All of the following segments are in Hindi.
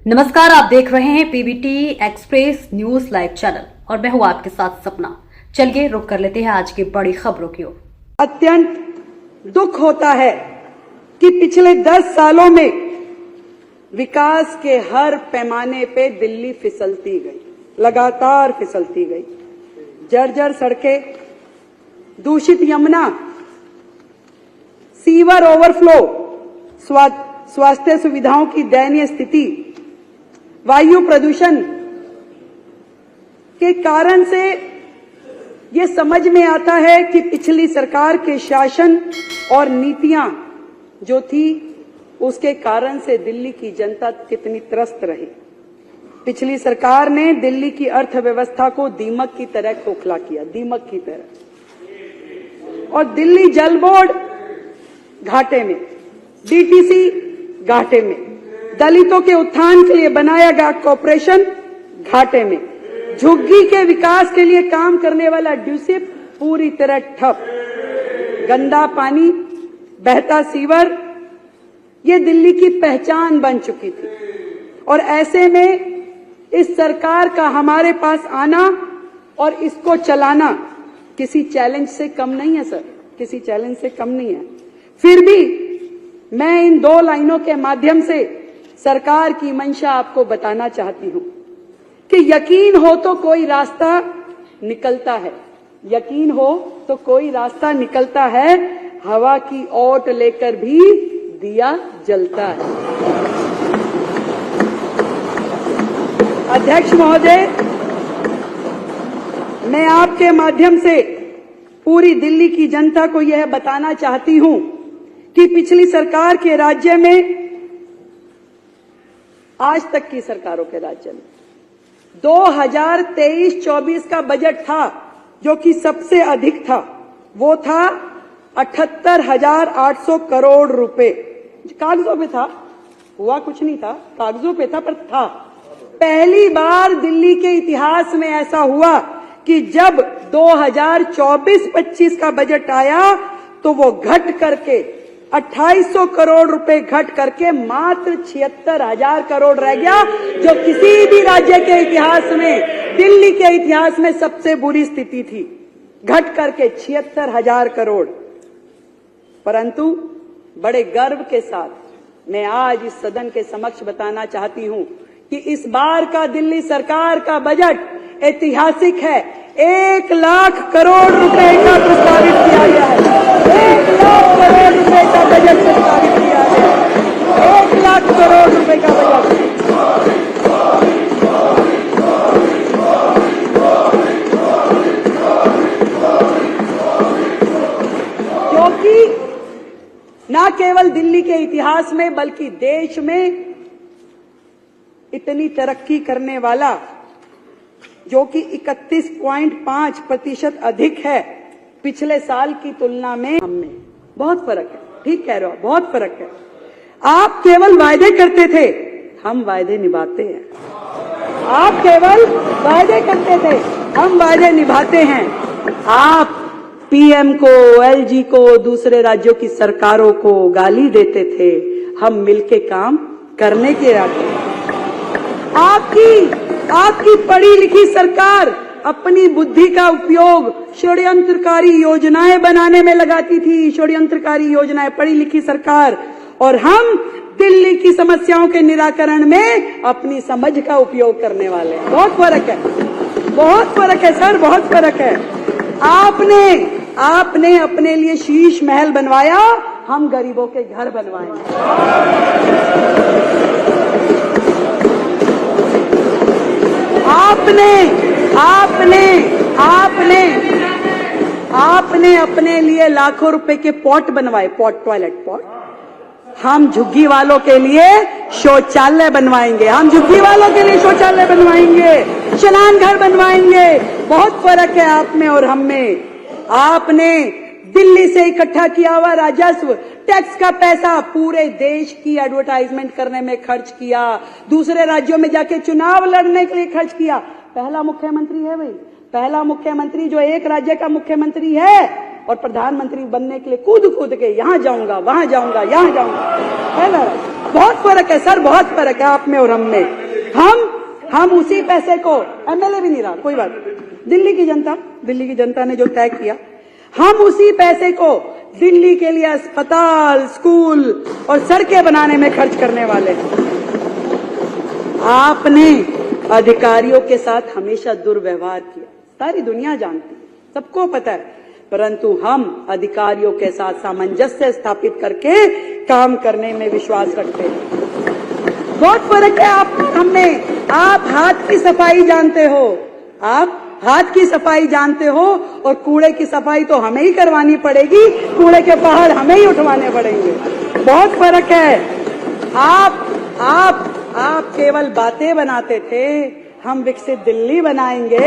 नमस्कार, आप देख रहे हैं PBT express news live channel और मैं हूं आपके साथ सपना। चलिए रुक कर लेते हैं आज की बड़ी खबरों की ओर। अत्यंत दुख होता है कि पिछले 10 सालों में विकास के हर पैमाने पे दिल्ली फिसलती गई, लगातार फिसलती गई। जर्जर सड़कें, दूषित यमुना, सीवर ओवरफ्लो, स्वास्थ्य सुविधाओं की दयनीय स्थिति, वायु प्रदूषण के कारण से ये समझ में आता है कि पिछली सरकार के शासन और नीतियां जो थी उसके कारण से दिल्ली की जनता कितनी त्रस्त रही। पिछली सरकार ने दिल्ली की अर्थव्यवस्था को दीमक की तरह खोखला किया, दीमक की तरह। और दिल्ली जल बोर्ड घाटे में, डीटीसी घाटे में, दलितों के उत्थान के लिए बनाया गया कॉर्पोरेशन घाटे में, झुग्गी के विकास के लिए काम करने वाला ड्यूसिप पूरी तरह ठप, गंदा पानी, बहता सीवर, ये दिल्ली की पहचान बन चुकी थी। और ऐसे में इस सरकार का हमारे पास आना और इसको चलाना किसी चैलेंज से कम नहीं है सर, किसी चैलेंज से कम नहीं है। फिर भी मैं इन 2 लाइनों के माध्यम से सरकार की मंशा आपको बताना चाहती हूं कि यकीन हो तो कोई रास्ता निकलता है, यकीन हो तो कोई रास्ता निकलता है, हवा की ओट लेकर भी दिया जलता है। अध्यक्ष महोदय, मैं आपके माध्यम से पूरी दिल्ली की जनता को यह बताना चाहती हूं कि पिछली सरकार के राज्य में, आज तक की सरकारों के राज्य में 2023-24 का बजट था जो कि सबसे अधिक था, वो था 78,800 करोड़ रुपए। कागजों पे था, हुआ कुछ नहीं था, कागजों पे था पर था। पहली बार दिल्ली के इतिहास में ऐसा हुआ कि जब 2024-25 का बजट आया तो वो घट करके 2800 करोड़ रुपए घट करके मात्र 76,000 करोड़ रह गया, जो किसी भी राज्य के इतिहास में, दिल्ली के इतिहास में सबसे बुरी स्थिति थी, घट करके 76,000 करोड़। परंतु बड़े गर्व के साथ मैं आज इस सदन के समक्ष बताना चाहती हूं कि इस बार का दिल्ली सरकार का बजट ऐतिहासिक है। 1 लाख करोड़ रुपए का प्रस्तावित किया गया है, 1 लाख करोड़ रुपए का बजट प्रस्तावित किया गया है, 1 लाख करोड़ रुपए का बजट। क्योंकि न केवल दिल्ली के इतिहास में बल्कि देश में इतनी तरक्की करने वाला, जो कि 31.5% अधिक है पिछले साल की तुलना में, हममें बहुत फर्क है। ठीक कह रहे हो, बहुत फर्क है। आप केवल वायदे करते थे, हम वायदे निभाते हैं। आप केवल वायदे करते थे, हम वायदे निभाते हैं। आप पीएम को, एलजी को, दूसरे राज्यों की सरकारों को गाली देते थे, हम मिलके काम करने के इरादे हैं। आपकी पढ़ी लिखी सरकार अपनी बुद्धि का उपयोग षड्यंत्रकारी योजनाएं बनाने में लगाती थी, षड्यंत्रकारी योजनाएं, पढ़ी लिखी सरकार। और हम दिल्ली की समस्याओं के निराकरण में अपनी समझ का उपयोग करने वाले हैं। बहुत फर्क है, बहुत फर्क है सर, बहुत फर्क है। आपने अपने लिए शीश महल बनवाया, हम गरीबों के घर बनवाएंगे। आपने अपने लिए लाखों रुपए के पॉट बनवाए, पॉट, टॉयलेट पॉट। हम झुग्गी वालों के लिए शौचालय बनवाएंगे, हम झुग्गी वालों के लिए शौचालय बनवाएंगे, स्नान घर बनवाएंगे। बहुत फर्क है आप में और हम में। आपने दिल्ली से इकट्ठा किया हुआ राजस्व, टैक्स का पैसा पूरे देश की एडवर्टाइजमेंट करने में खर्च किया, दूसरे राज्यों में जाके चुनाव लड़ने के लिए खर्च किया। पहला मुख्यमंत्री है भाई, पहला मुख्यमंत्री जो एक राज्य का मुख्यमंत्री है और प्रधानमंत्री बनने के लिए कूद कूद के यहां जाऊंगा, वहां जाऊंगा, यहां जाऊंगा। पहला बहुत फर्क है सर, बहुत फर्क है आप में और हम में। हम उसी पैसे को, एमएलए भी नहीं रहा, कोई बात नहीं, दिल्ली की जनता ने जो तय किया, हम उसी पैसे को दिल्ली के लिए अस्पताल, स्कूल और सड़कें बनाने में खर्च करने वाले हैं। आपने अधिकारियों के साथ हमेशा दुर्व्यवहार किया, सारी दुनिया जानती है, सबको पता है, परंतु हम अधिकारियों के साथ सामंजस्य स्थापित करके काम करने में विश्वास रखते हैं। बहुत फर्क है आप हमें। आप हाथ की सफाई जानते हो, आप हाथ की सफाई जानते हो, और कूड़े की सफाई तो हमें ही करवानी पड़ेगी, कूड़े के पहाड़ हमें ही उठवाने पड़ेंगे। बहुत फर्क है। आप केवल बातें बनाते थे, हम विकसित दिल्ली बनाएंगे।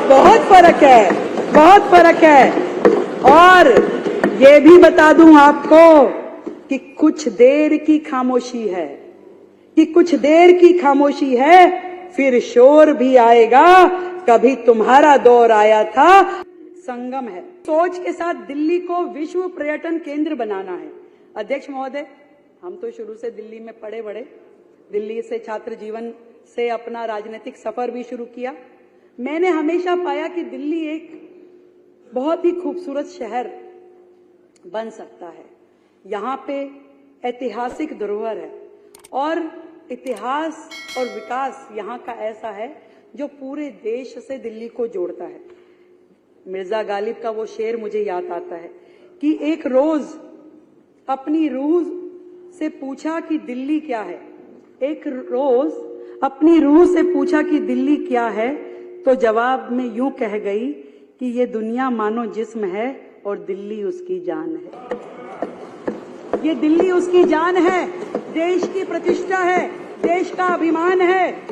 बहुत फर्क है, बहुत फर्क है। और ये भी बता दूं आपको कि कुछ देर की खामोशी है, फिर शोर भी आएगा। कभी तुम्हारा दौर आया था। संगम है, सोच के साथ दिल्ली को विश्व पर्यटन केंद्र बनाना है। अध्यक्ष महोदय, हम तो शुरू से दिल्ली में पढ़े बड़े, दिल्ली से छात्र जीवन से अपना राजनीतिक सफर भी शुरू किया। मैंने हमेशा पाया कि दिल्ली एक बहुत ही खूबसूरत शहर बन सकता है। यहाँ पे ऐतिहासिक धरोहर है, और इतिहास और विकास यहाँ का ऐसा है जो पूरे देश से दिल्ली को जोड़ता है। मिर्जा गालिब का वो शेर मुझे याद आता है कि एक रोज अपनी रूह से पूछा कि दिल्ली क्या है। एक रोज अपनी रूह से पूछा कि दिल्ली क्या है, तो जवाब में यूं कह गई कि ये दुनिया मानो जिस्म है और दिल्ली उसकी जान है। ये दिल्ली उसकी जान है, देश की प्रतिष्ठा है, देश का अभिमान है।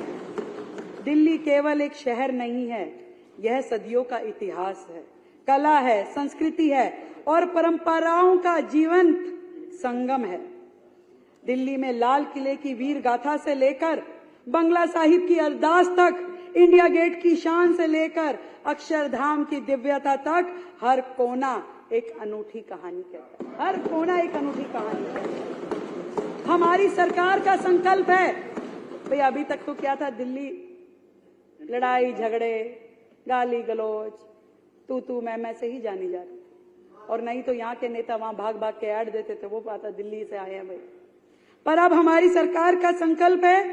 दिल्ली केवल एक शहर नहीं है, यह सदियों का इतिहास है, कला है, संस्कृति है और परंपराओं का जीवंत संगम है। दिल्ली में लाल किले की वीर गाथा से लेकर बंगला साहिब की अरदास तक, इंडिया गेट की शान से लेकर अक्षरधाम की दिव्यता तक, हर कोना एक अनूठी कहानी कहता है। हर कोना एक अनूठी कहानी कहता है। हमारी सरकार का संकल्प है, भाई अभी तक तो क्या था, दिल्ली लड़ाई झगड़े, गाली गलौज, तू मैं से ही जानी जाती थी। और नहीं तो यहाँ के नेता वहां भाग भाग के ऐड देते थे, वो पाता दिल्ली से आए हैं भाई। पर अब हमारी सरकार का संकल्प है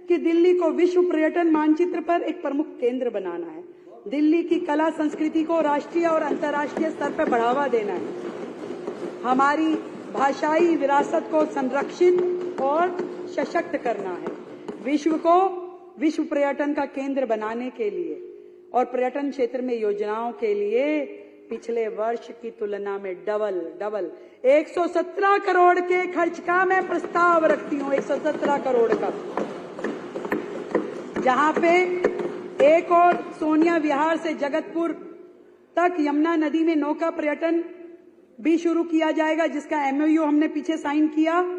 कि दिल्ली को विश्व पर्यटन मानचित्र पर एक प्रमुख केंद्र बनाना है। दिल्ली की कला संस्कृति को राष्ट्रीय और अंतर्राष्ट्रीय स्तर पर बढ़ावा देना है। हमारी भाषाई विरासत को संरक्षित और सशक्त करना है। विश्व को विश्व पर्यटन का केंद्र बनाने के लिए और पर्यटन क्षेत्र में योजनाओं के लिए पिछले वर्ष की तुलना में डबल 117 करोड़ के खर्च का मैं प्रस्ताव रखती हूँ। 117 करोड़ का, जहां पे एक और सोनिया विहार से जगतपुर तक यमुना नदी में नौका पर्यटन भी शुरू किया जाएगा, जिसका एमओयू हमने पीछे साइन किया।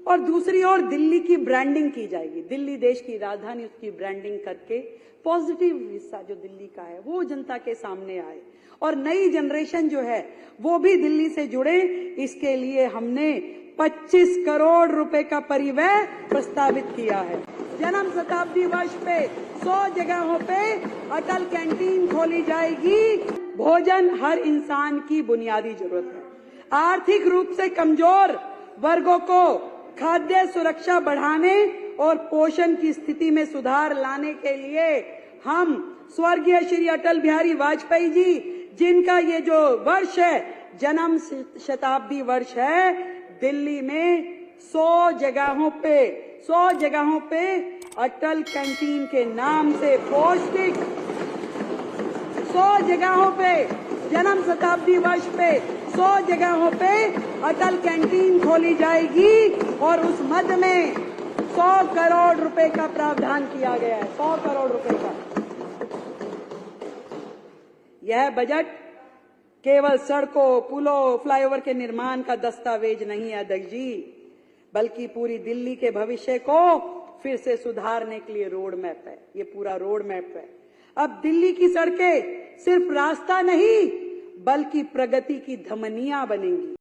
और दूसरी ओर दिल्ली की ब्रांडिंग की जाएगी। दिल्ली देश की राजधानी, उसकी ब्रांडिंग करके पॉजिटिव हिस्सा जो दिल्ली का है वो जनता के सामने आए और नई जनरेशन जो है वो भी दिल्ली से जुड़े। इसके लिए हमने 25 करोड़ रुपए का परिव्यय प्रस्तावित किया है। जन्म शताब्दी वर्ष पे 100 जगहों पे अटल कैंटीन खोली जाएगी। भोजन हर इंसान की बुनियादी जरूरत है। आर्थिक रूप से कमजोर वर्गों को खाद्य सुरक्षा बढ़ाने और पोषण की स्थिति में सुधार लाने के लिए हम स्वर्गीय श्री अटल बिहारी वाजपेयी जी, जिनका ये जो वर्ष है जन्म शताब्दी वर्ष है, दिल्ली में 100 जगहों पे अटल कैंटीन के नाम से पौष्टिक 100 जगहों पे जन्म शताब्दी वर्ष पे 100 जगहों पे अटल कैंटीन खोली जाएगी और उस मद में 100 करोड़ रुपए का प्रावधान किया गया है। 100 करोड़ रुपए का यह बजट केवल सड़कों, पुलों, फ्लाईओवर के निर्माण का दस्तावेज नहीं है अध्यक्ष जी, बल्कि पूरी दिल्ली के भविष्य को फिर से सुधारने के लिए रोड मैप है। ये पूरा रोड मैप है। अब दिल्ली की सड़कें सिर्फ रास्ता नहीं बल्कि प्रगति की धमनियां बनेंगी।